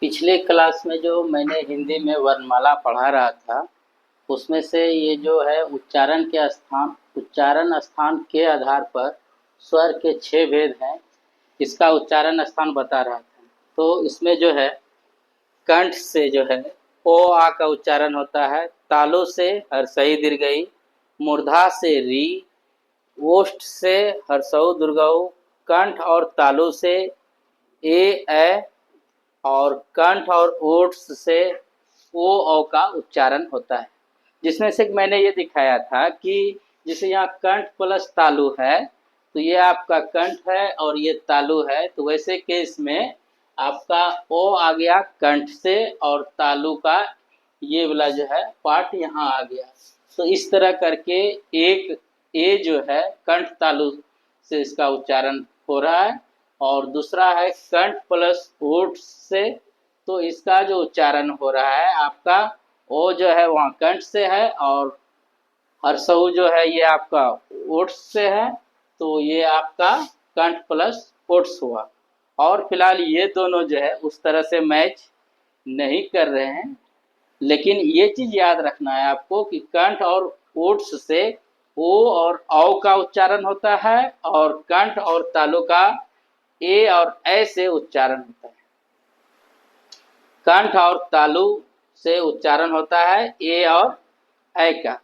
पिछले क्लास में जो मैंने हिंदी में वर्णमाला पढ़ा रहा था, उसमें से ये जो है उच्चारण स्थान के आधार पर स्वर के 6 भेद हैं, इसका उच्चारण स्थान बता रहा था। तो इसमें जो है कंठ से जो है ओ आ का उच्चारण होता है, तालु से हर्षई दीर्घई, मूर्धा से री, ओष्ठ से हर्षऊ दीर्घऊ, कंठ और तालु से ए ऐ और कंठ और ओठ से ओ औ का उच्चारण होता है। जिसमें से मैंने ये दिखाया था कि जैसे यहाँ कंठ प्लस तालु है, तो ये आपका कंठ है और ये तालु है, तो वैसे केस में आपका ओ आ गया कंठ से और तालु का ये वाला जो है पार्ट यहाँ आ गया। तो इस तरह करके एक ए जो है कंठ तालु से इसका उच्चारण हो रहा है और दूसरा है कंठ प्लस ओठ से, तो इसका जो उच्चारण हो रहा है आपका ओ जो है वहाँ कंठ से है और हर्षऊ जो है ये आपका ओठ से है, तो ये आपका कंठ प्लस ओट्स हुआ। और फिलहाल ये दोनों जो है उस तरह से मैच नहीं कर रहे हैं, लेकिन ये चीज याद रखना है आपको कि कंठ और ओट्स से ओ और औ का उच्चारण होता है और कंठ और तालु का ए और ऐ से उच्चारण होता है। कंठ और तालु से उच्चारण होता है ए और ऐ का।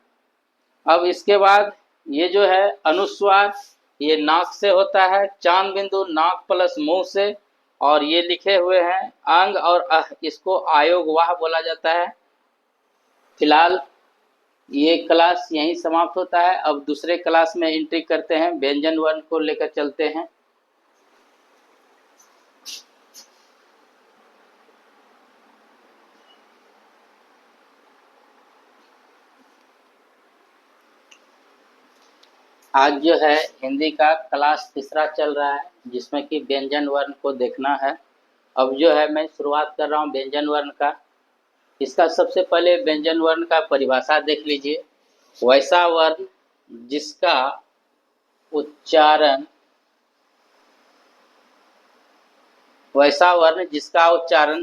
अब इसके बाद ये जो है अनुस्वार, ये नाक से होता है, चांद बिंदु नाक प्लस मुंह से, और ये लिखे हुए हैं अंग और अह, इसको आयोग वाह बोला जाता है। फिलहाल ये क्लास यहीं समाप्त होता है। अब दूसरे क्लास में एंट्री करते हैं, व्यंजन वर्ण को लेकर चलते हैं। आज जो है हिंदी का क्लास तीसरा चल रहा है, जिसमें कि व्यंजन वर्ण को देखना है। अब जो है मैं शुरुआत कर रहा हूँ व्यंजन वर्ण का। इसका सबसे पहले व्यंजन वर्ण का परिभाषा देख लीजिए। वैसा वर्ण जिसका उच्चारण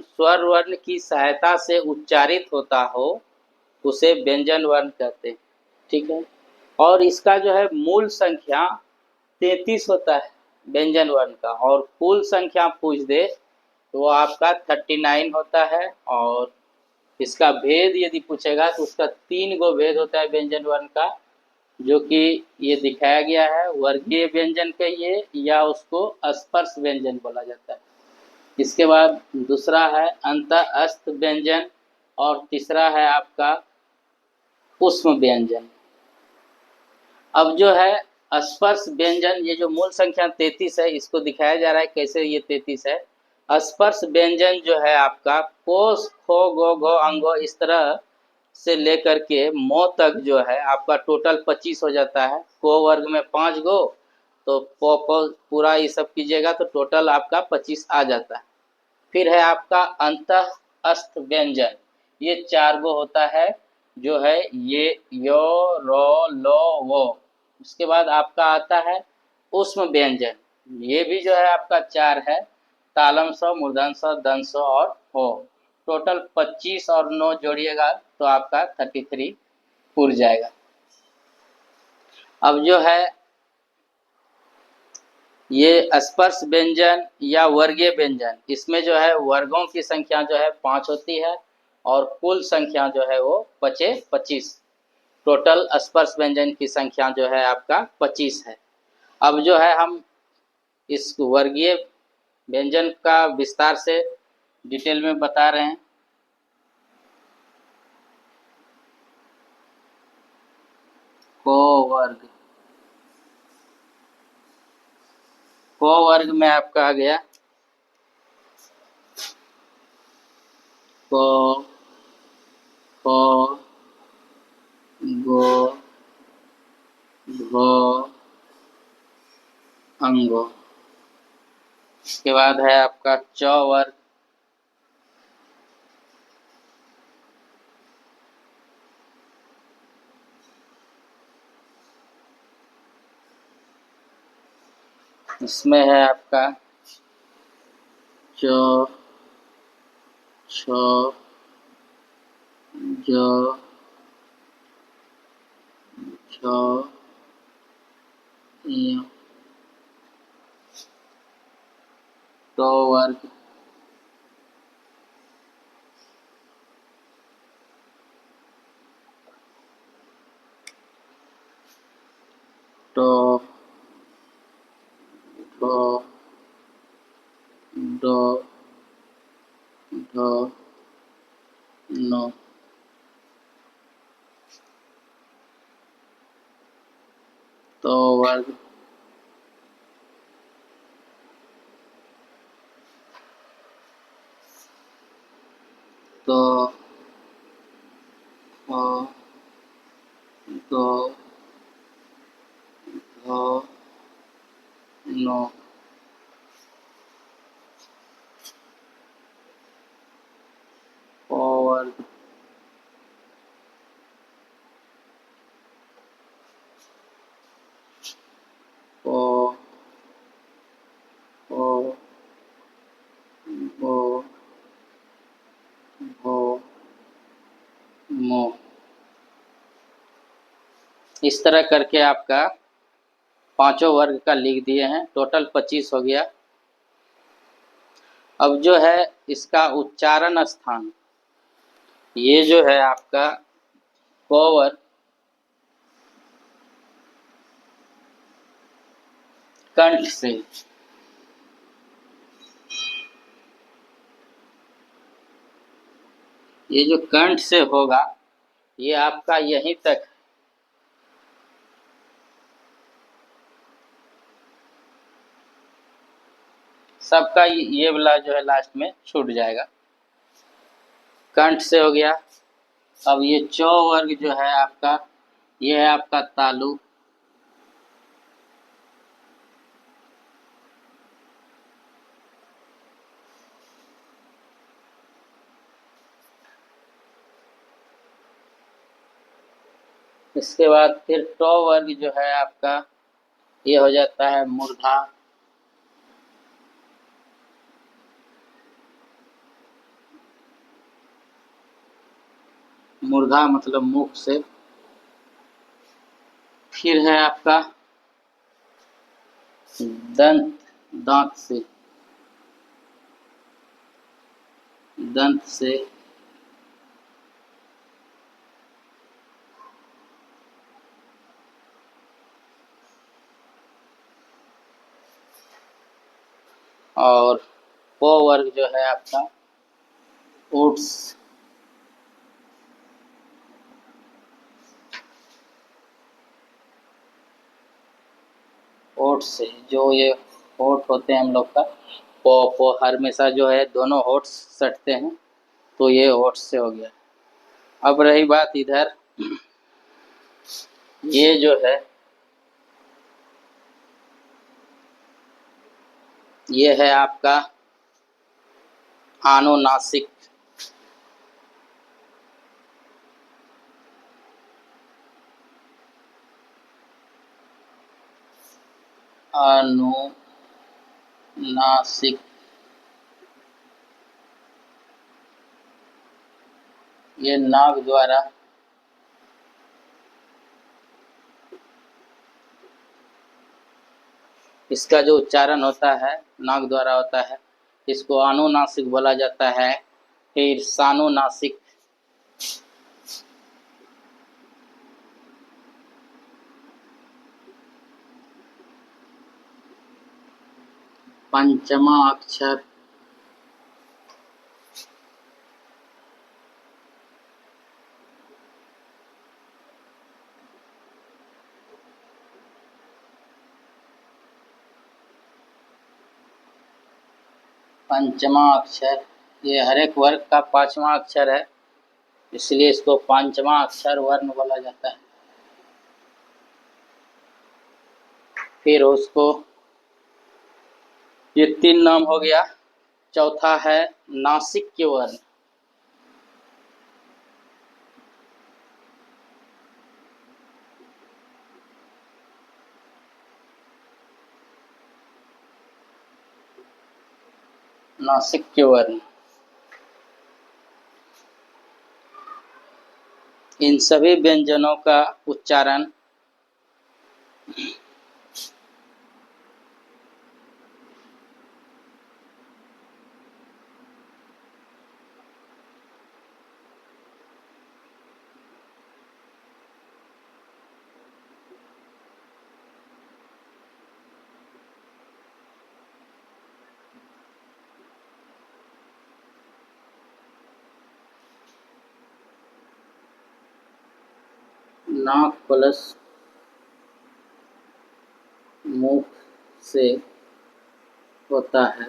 स्वर वर्ण की सहायता से उच्चारित होता हो, उसे व्यंजन वर्ण कहते हैं। ठीक है। और इसका जो है मूल संख्या 33 होता है व्यंजन वर्ण का, और कुल संख्या पूछ दे तो वो आपका 39 होता है। और इसका भेद यदि पूछेगा तो उसका 3 गो भेद होता है व्यंजन वर्ण का, जो कि ये दिखाया गया है। वर्गीय व्यंजन कहिए या उसको स्पर्श व्यंजन बोला जाता है। इसके बाद दूसरा है अंतःस्थ व्यंजन और तीसरा है आपका उष्म व्यंजन। अब जो है स्पर्श व्यंजन, ये जो मूल संख्या 33 है, इसको दिखाया जा रहा है कैसे ये 33 है। स्पर्श व्यंजन जो है आपका कोस खो गो घो अंगो इस तरह से लेकर के मो तक जो है आपका टोटल 25 हो जाता है। को वर्ग में 5 गो, तो पो पूरा ये सब कीजिएगा तो टोटल आपका 25 आ जाता है। फिर है आपका अंतःस्थ व्यंजन, ये 4 गो होता है, जो है ये यो रो लो वो। उसके बाद आपका आता है उष्म व्यंजन, ये भी जो है आपका 4 है, तालम स मूर्धन स दन स और हो। टोटल 25 और 9 जोड़िएगा तो आपका 33 पूर जाएगा। अब जो है ये स्पर्श व्यंजन या वर्गीय व्यंजन, इसमें जो है वर्गों की संख्या जो है 5 होती है और कुल संख्या जो है वो बचे 25। टोटल स्पर्श व्यंजन की संख्या जो है आपका 25 है। अब जो है हम इस वर्गीय व्यंजन का विस्तार से डिटेल में बता रहे हैं। को वर्ग, को वर्ग में आपका आ गया को को गो घो अंगो। इसके बाद है आपका च वर्ग, इसमें है आपका चो छ ज छ य ट वर्ग ट ठ ड ढ न ट वर्ग ट ठ ड ढ न प वर्ग प प ब भ म। इस तरह करके आपका पांचों वर्ग का लिख दिए हैं, टोटल 25 हो गया। अब जो है इसका उच्चारण स्थान, ये जो है आपका क वर्ग कंठ से, ये जो कंठ से होगा ये आपका यहीं तक, सबका ये वाला जो है लास्ट में छूट जाएगा। कंठ से हो गया। अब ये चौ वर्ग जो है आपका, ये है आपका तालु, इसके बाद फिर टौ वर्ग जो है आपका ये हो जाता है मूर्धा, मूर्धा मतलब मुख से। फिर है आपका दंत, दांत से, दंत से। और प वर्ग जो है आपका ओट्स, होठ से, जो ये होठ होते हैं हम लोग का, पो हमेशा जो है दोनों होठ सटते हैं, तो ये होठ से हो गया। अब रही बात इधर, ये जो है ये है आपका अनुनासिक, अनुनासिक, ये नाक द्वारा इसका जो उच्चारण होता है नाक द्वारा होता है, इसको अनुनासिक बोला जाता है। फिर सानुनासिक, पंचमा अक्षर, पंचमा अक्षर, ये हर एक वर्ग का पांचवा अक्षर है, इसलिए इसको पांचवा अक्षर वर्ण बोला जाता है। फिर उसको, ये 3 नाम हो गया। चौथा है नासिक के वर्ण, नासिक के वर्ण। इन सभी व्यंजनों का उच्चारण नाक प्लस मुख से होता है।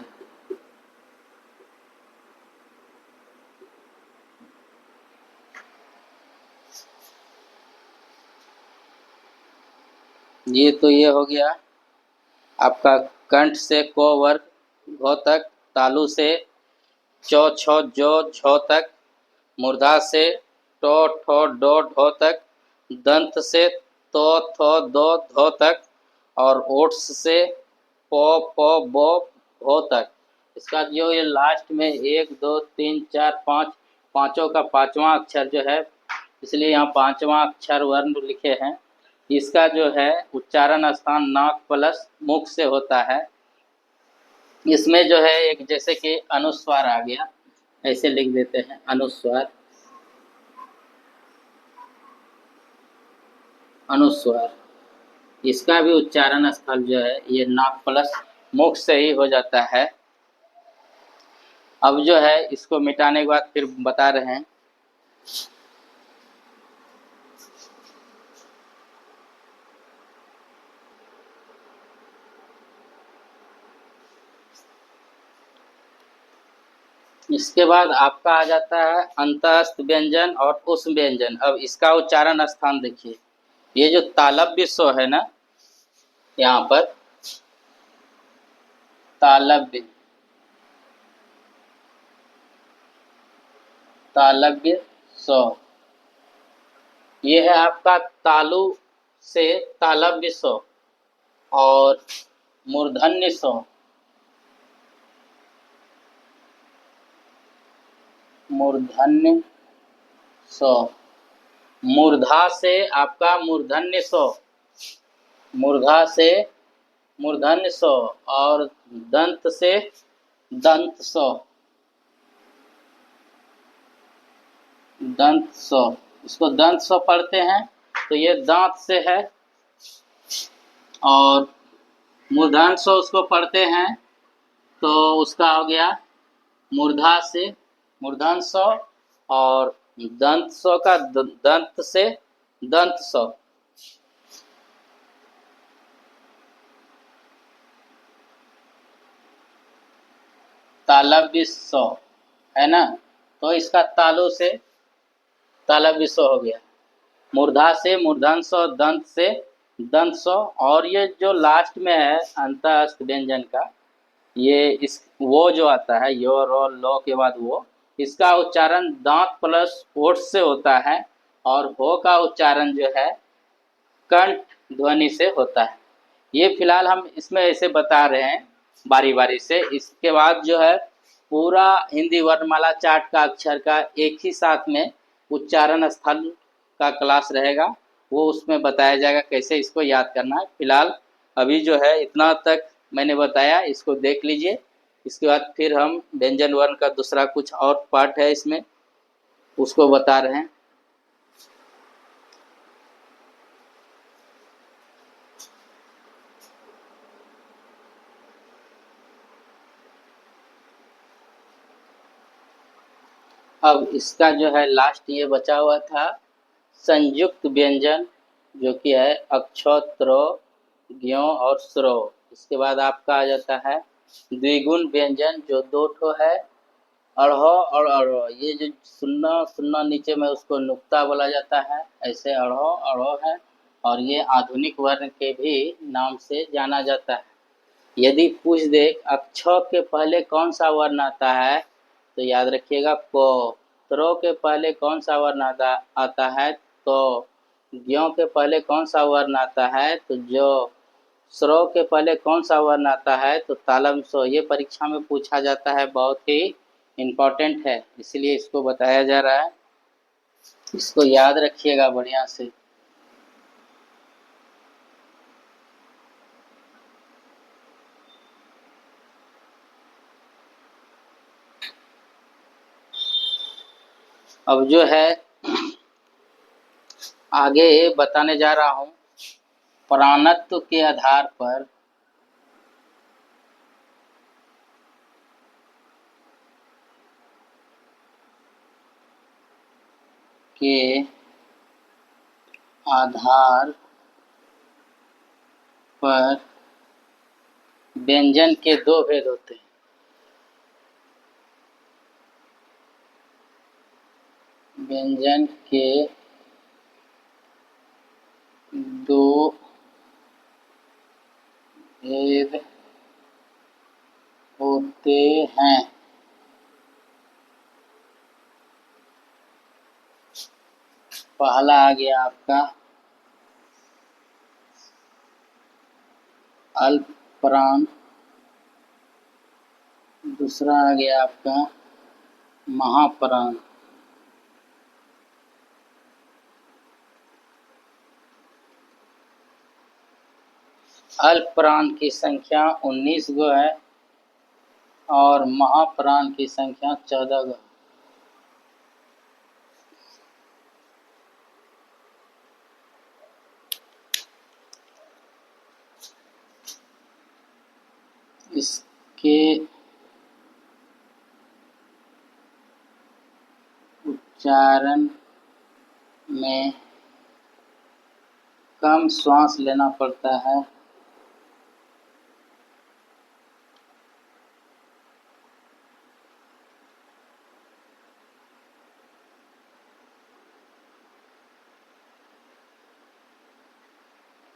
ये तो ये हो गया आपका कंठ से को वर्ग घो तक, तालु से चौ छो जो झो तक, मूर्धा से टो ठो डो ढो तक, दंत से तो थो दो धो तक और ओट्स से पो पो बो भो तक। इसका जो ये लास्ट में 1 2 3 4 5 पाँचों का पांचवा अक्षर जो है, इसलिए यहाँ पांचवा अक्षर वर्ण लिखे हैं। इसका जो है उच्चारण स्थान नाक प्लस मुख से होता है। इसमें जो है एक जैसे कि अनुस्वार आ गया, ऐसे लिख देते हैं अनुस्वार। अनुस्वार इसका भी उच्चारण स्थल जो है ये नाक प्लस मुख से ही हो जाता है। अब जो है इसको मिटाने के बाद फिर बता रहे हैं। इसके बाद आपका आ जाता है अंतःस्थ व्यंजन और उस व्यंजन। अब इसका उच्चारण स्थान देखिए, ये जो तालव्य स्व है ना, यहाँ पर तालव्य तालव्य स्व, ये है आपका तालु से तालव्य स्व और मूर्धन्य स्व, मूर्धन्य स्व, मूर्धा से आपका मूर्धन्य स्व, मूर्धा से मूर्धन्य स्व और दंत से दंत स्व, दंत स्व। इसको दंत स्व पढ़ते हैं तो ये दांत से है, और मूर्धन्य स्व उसको पढ़ते हैं तो उसका हो गया मूर्धा से मूर्धन्य स्व और दंत स्व का दंत से दंत स्व। तालव्य स्व है ना, तो इसका तालु से तालव्य स्व हो गया, मूर्धा से मूर्धन्य स्व, दंत से दंत स्व। और ये जो लास्ट में है अंतःस्थ व्यंजन का, ये इस वो जो आता है यो रो लो के बाद वो, इसका उच्चारण दांत प्लस ओठ से होता है और हो का उच्चारण जो है कंठ ध्वनि से होता है। ये फिलहाल हम इसमें ऐसे बता रहे हैं बारी बारी से। इसके बाद जो है पूरा हिंदी वर्णमाला चार्ट का अक्षर का एक ही साथ में उच्चारण स्थल का क्लास रहेगा, वो उसमें बताया जाएगा कैसे इसको याद करना है। फिलहाल अभी जो है इतना तक मैंने बताया, इसको देख लीजिए। इसके बाद फिर हम व्यंजन वर्ण का दूसरा कुछ और पार्ट है इसमें, उसको बता रहे हैं। अब इसका जो है लास्ट ये बचा हुआ था संयुक्त व्यंजन, जो कि है अक्षो त्रो ज्ञो और स्रो। इसके बाद आपका आ जाता है द्विगुण व्यंजन, जो दो ठो है अढ़ो और अढ़ो। ये जो सुन्ना सुन्ना नीचे में उसको नुक्ता बोला जाता है, ऐसे अढ़ो अढ़ो है। और ये आधुनिक वर्ण के भी नाम से जाना जाता है। यदि पूछ दे अक्ष के पहले कौन सा वर्ण आता है, तो याद रखिएगा को। त्रो के पहले कौन सा वर्ण आता है, तो। ज्यों के पहले कौन सा वर्ण आता है, तो जो। स्रो के पहले कौन सा वर्ण आता है, तो तालम सो। ये परीक्षा में पूछा जाता है, बहुत ही इम्पोर्टेंट है, इसलिए इसको बताया जा रहा है। इसको याद रखिएगा बढ़िया से। अब जो है आगे बताने जा रहा हूं, प्राणत्व के आधार पर के आधार पर व्यंजन के दो भेद होते हैं। व्यंजन के दो भेद होते हैं। पहला आ गया आपका अल्पप्राण, दूसरा आ गया आपका महाप्राण। अल्पप्राण की संख्या 19 गो है और महाप्राण की संख्या 14 गो। इसके उच्चारण में कम श्वास लेना पड़ता है।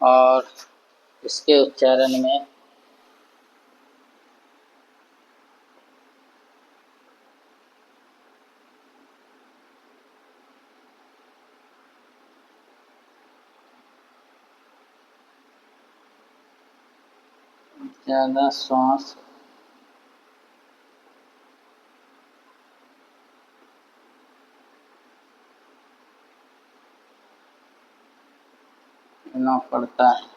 और इसके उच्चारण में ज़्यादा श्वास लेना पड़ता है।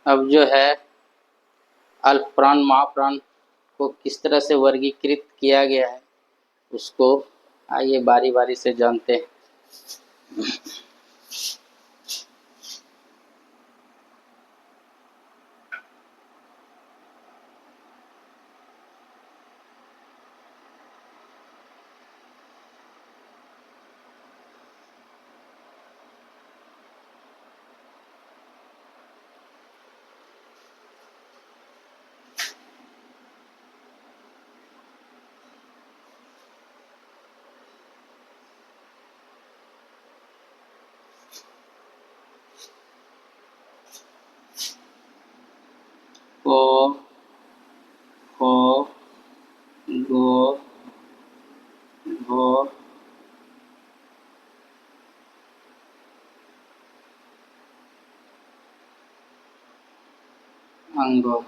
अब जो है अल्पप्राण महाप्राण को किस तरह से वर्गीकृत किया गया है उसको आइए बारी बारी से जानते हैं। को गो घो अंगो।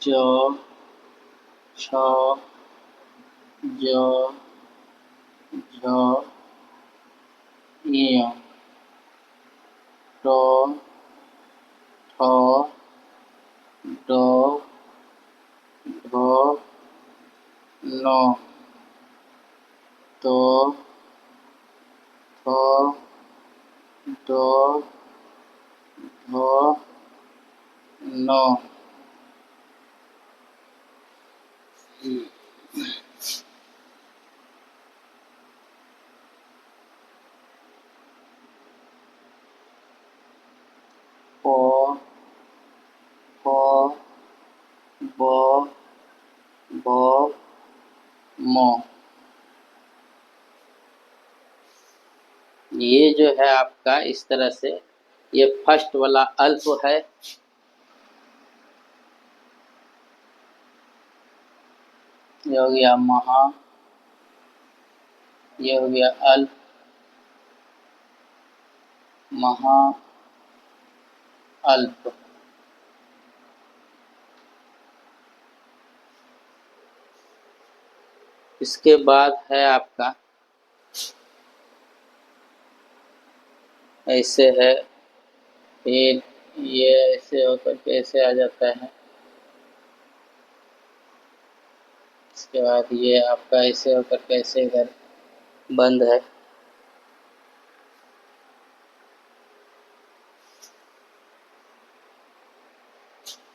जो छ जो झ इयो टो ठो डो ढो नो तो थो दो धो नो। पो पो बो बो मो। ये जो है आपका इस तरह से ये फर्स्ट वाला अल्प है। ये हो गया महा, ये हो गया अल्प, महा, अल्प। इसके बाद है आपका ऐसे है, ये ऐसे होकर के ऐसे आ जाता है। इसके बाद ये आपका ऐसे होकर के ऐसे इधर बंद है।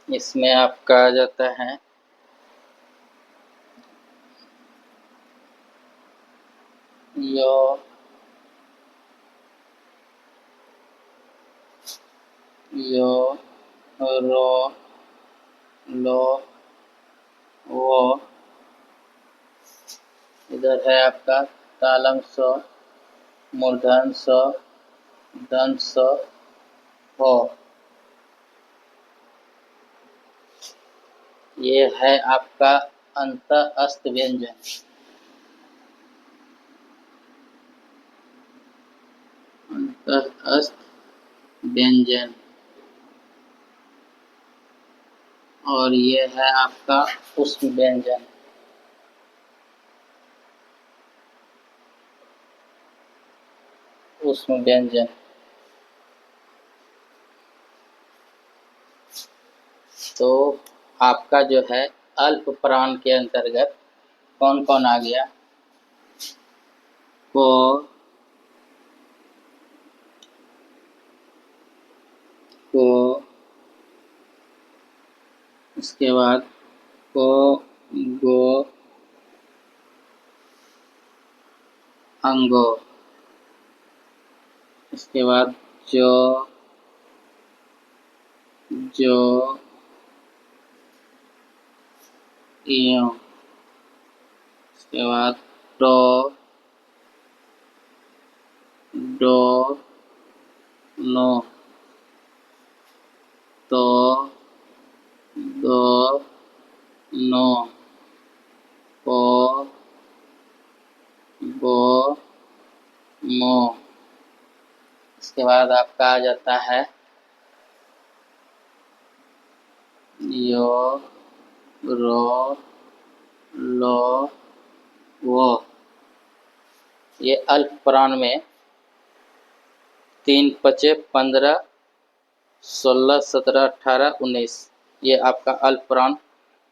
इसमें आपका आ जाता है यो, यो, रो, लो, वो। इधर है आपका तालम स, मूर्धन स, दंत स, हो। ये है आपका अंतःस्थ व्यंजन। अंतःस्थ व्यंजन। और ये है आपका उष्म व्यंजन। उष्म व्यंजन। तो आपका जो है अल्प प्राण के अंतर्गत कौन कौन आ गया? को, को, इसके बाद को, गो, अंगो। इसके बाद जो, जो, इयो। इसके बाद टो, डो, नो, तो, दो, नो, पो, बो, मो। इसके बाद आपका आ जाता है यो, रो, लो, वो। ये अल्प प्राण में 3 पचे 15, 16, 17, 18, 19। ये आपका अल्प प्राण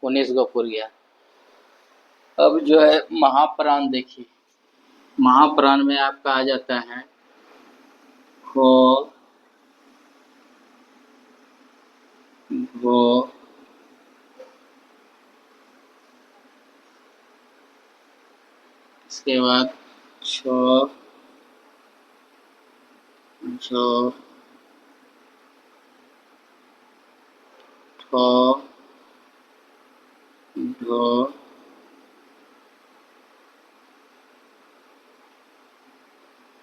19 गो पुर गया। अब जो है महाप्राण देखिए। महाप्राण में आपका आ जाता है खो, घो, इसके बाद छो, झो, ठो, ढो,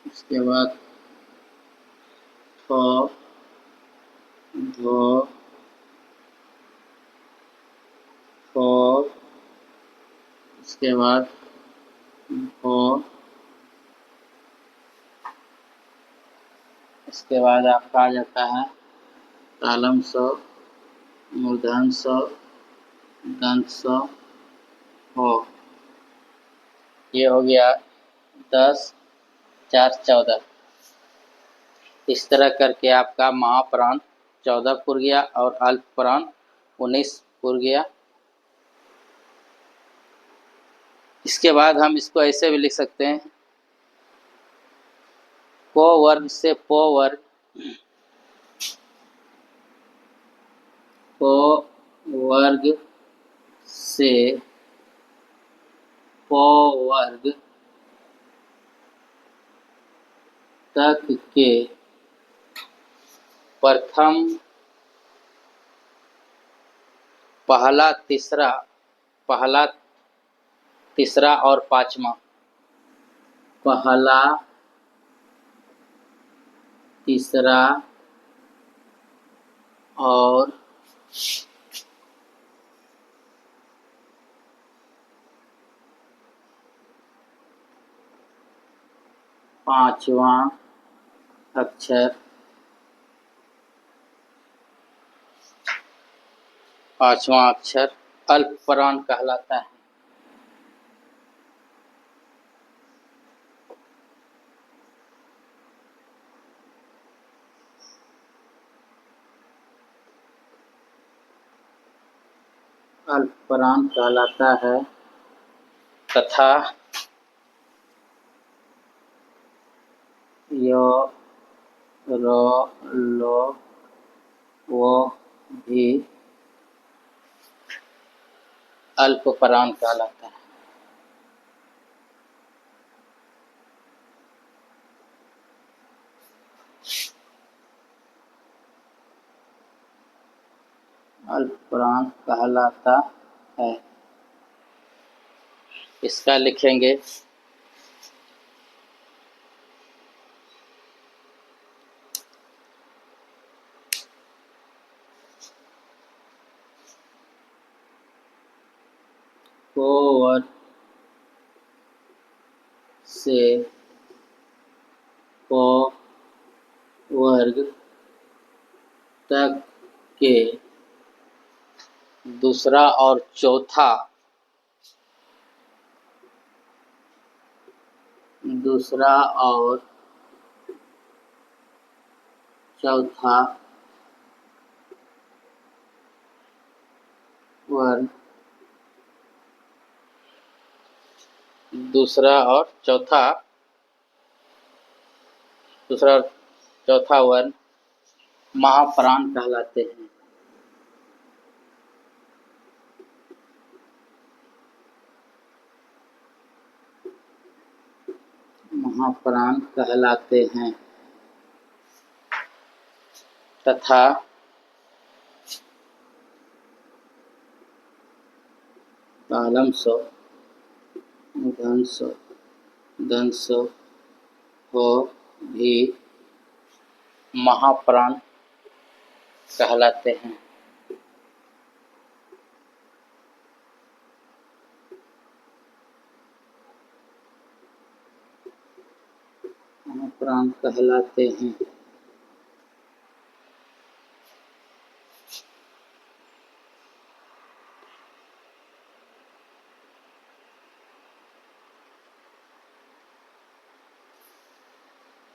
इसके बाद ठो, धो, ठो, इसके बाद भो। इसके बाद आपका आ जाता है तालम स, मूर्धन स, दंत स, हो। ये हो गया 10, 4, 14। इस तरह करके आपका महाप्राण 14 पुर गया और अल्प प्राण 19 पुर गया। इसके बाद हम इसको ऐसे भी लिख सकते हैं, को वर्ग से पो वर्ग, को वर्ग से पो वर्ग तक के प्रथम, पहला, तीसरा और पांचवा। पहला, तीसरा और पांचवा अक्षर अल्पप्राण कहलाता है। अल्पप्राण कहलाता है तथा य र ल व भी अल्पप्राण कहलाता है। अल्पप्राण कहलाता है। इसका लिखेंगे को वर्ग से क वर्ग तक के दूसरा और चौथा वर्ग दूसरा और चौथा वर्ग महाप्राण कहलाते हैं। महाप्राण कहलाते हैं तथा तालम सो दंश हो भी महाप्राण कहलाते हैं। महाप्राण कहलाते हैं।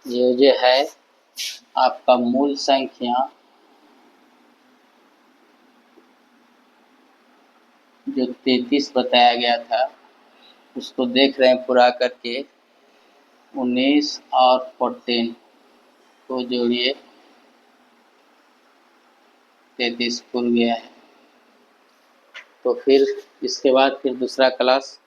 ये जो है आपका मूल संख्या जो 33 बताया गया था उसको देख रहे हैं पूरा करके 19 और 14 को जोड़िए 33 पूर गया है। तो फिर इसके बाद फिर दूसरा क्लास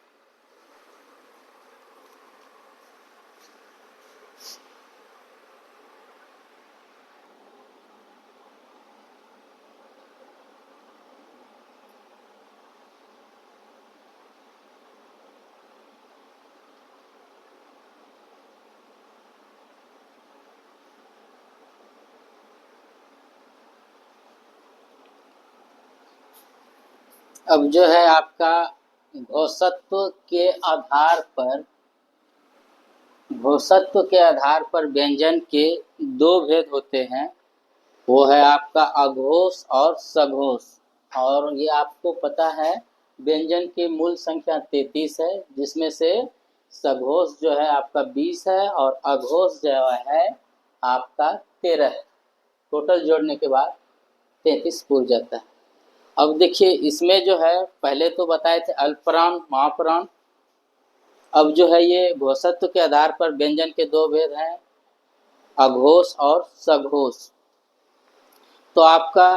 अब जो है आपका घोषत्व के आधार पर व्यंजन के दो भेद होते हैं। वो है आपका अघोष और सघोष। और ये आपको पता है व्यंजन की मूल संख्या 33 है जिसमें से सघोष जो है आपका 20 है और अघोष जो है आपका 13 है। टोटल जोड़ने के बाद 33 पूर जाता है। अब देखिए इसमें जो है पहले तो बताए थे अल्पप्राण महाप्राण। अब जो है ये घोषत्व के आधार पर व्यंजन के दो भेद हैं अघोष और सघोष। तो आपका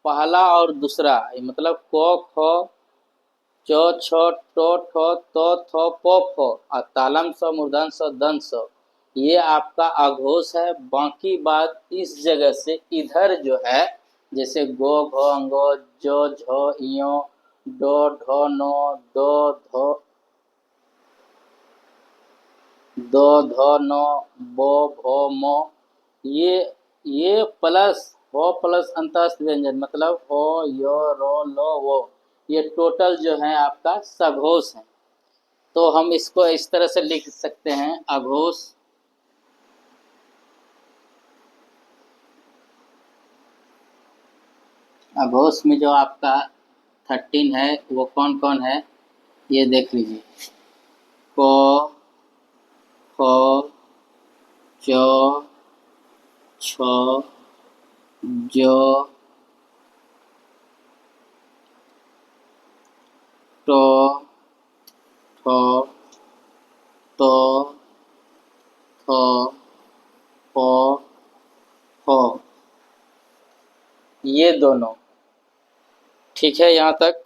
पहला और दूसरा मतलब क ख च छ ट ठ त थ प फ और तालम स मूर्धन स दंत स ये आपका अघोष है। बाकी बात इस जगह से इधर जो है जैसे गो घ अंगो जो झ इयो डो ढो नो दो ध नो बो भो मो ये प्लस हो प्लस अंतस्थ व्यंजन मतलब हो यो रो लो वो ये टोटल जो है आपका सघोष है। तो हम इसको इस तरह से लिख सकते हैं अघोष अघोष में जो आपका 13 है वो कौन कौन है ये देख लीजिए। को, खो, चो, छो, जो, टो, ठो, तो, थो, पो, हो, ये दोनों। ठीक है यहाँ तक।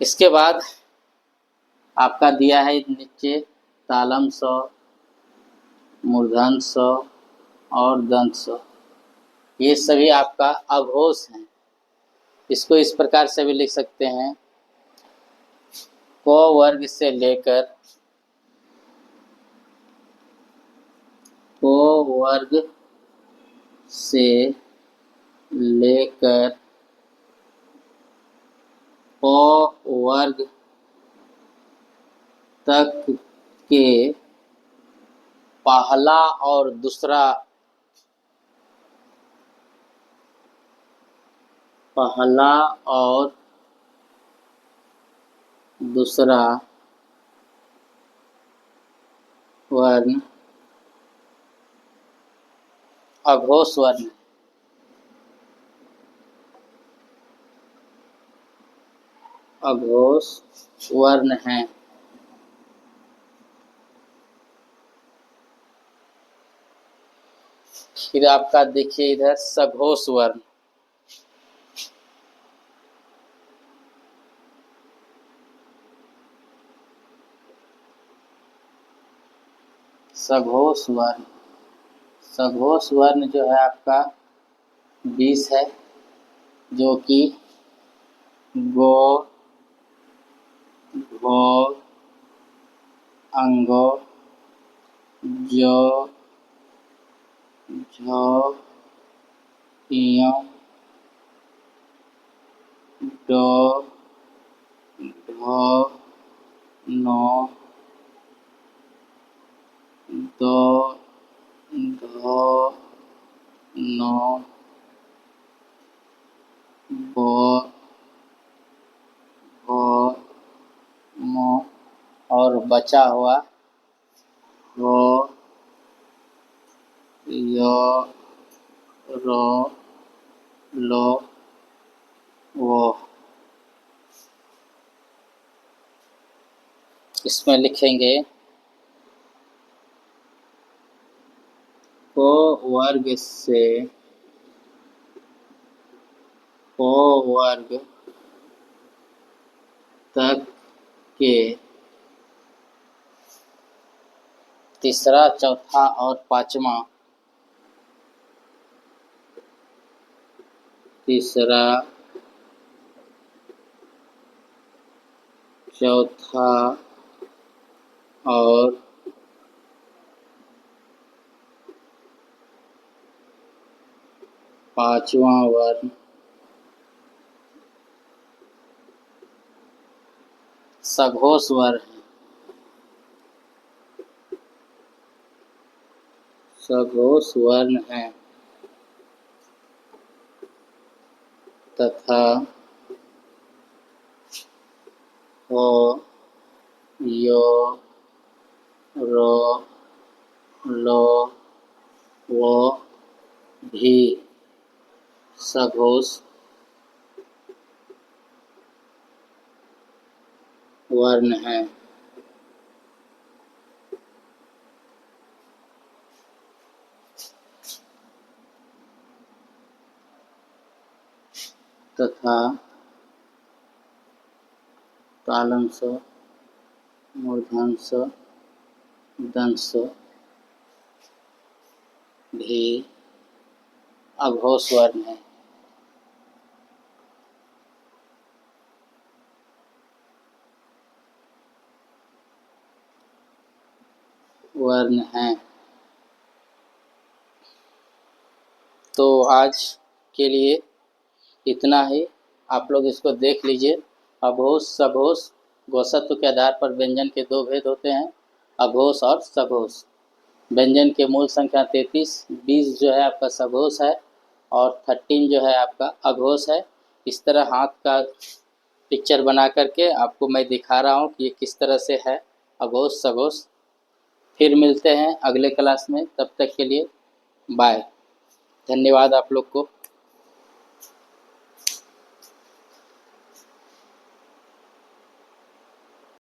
इसके बाद आपका दिया है नीचे तालम स, मूर्धन स और दंत स, ये सभी आपका अघोष हैं। इसको इस प्रकार से भी लिख सकते हैं, को वर्ग से लेकर, को वर्ग से लेकर को वर्ग तक के पहला और दूसरा, पहला और दूसरा वर्ण अघोष वर्ण, अघोष वर्ण हैं। फिर आपका देखिए इधर सघोष वर्ण, सघोष वर्ण, सघोष वर्ण जो है आपका 20 है, जो कि गो, घो, अंगो, जो, झो, इयो, डो, ढो, नो, दो, धो, नो, बो, भो, मो और बचा हुआ वो, यो, रो, लो, वो। इसमें लिखेंगे को वर्ग से, को वर्ग तक के तीसरा, चौथा और पांचवा, तीसरा, चौथा और पांचवा वर्ण सघोष वर्ण है, सघोष वर्ण है तथा हो, यो, रो, लो, वो भी सघोष वर्ण है। तथा तालम स, मूर्धन स, दंत स भी अघोष वर्ण है। वर्ण हैं। तो आज के लिए इतना ही। आप लोग इसको देख लीजिए। अघोष, सघोष, घोषत्व के आधार पर व्यंजन के दो भेद होते हैं, अघोष और सघोष। व्यंजन के मूल संख्या 33, 20 जो है आपका सघोष है और 13 जो है आपका अघोष है। इस तरह हाथ का पिक्चर बना करके आपको मैं दिखा रहा हूँ कि ये किस तरह से है अघोष सघोष। फिर मिलते हैं अगले क्लास में, तब तक के लिए बाय। धन्यवाद आप लोग को।